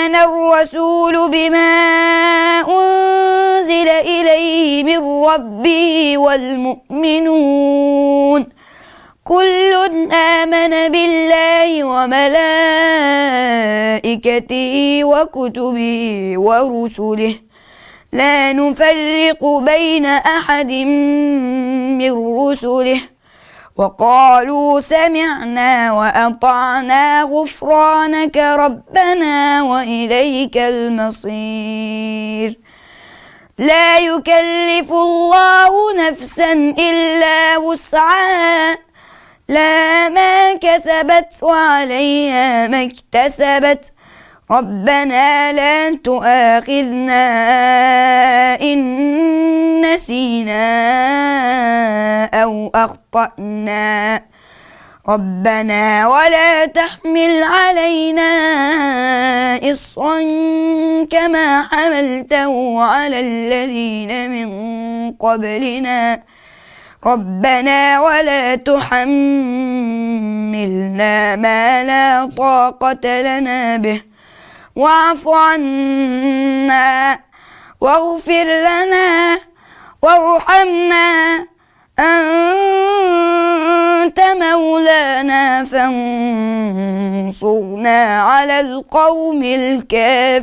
آمن الرسول بما أنزل إليه من ربه والمؤمنون كل آمن بالله وملائكته وكتبه ورسله لا نفرق بين أحد من رسله وقالوا سمعنا وأطعنا غفرانك ربنا وإليك المصير لا يكلف الله نفسا إلا وسعها لها ما كسبت وعليها ما اكتسبت ربنا لا تؤاخذنا إن نسينا أو أخطأنا ربنا ولا تحمل علينا إصرا كما حملته على الذين من قبلنا ربنا ولا تحملنا ما لا طاقة لنا به واعف عنا واغفر لنا وارحمنا أنت مولانا فانصرنا على القوم الكافرين.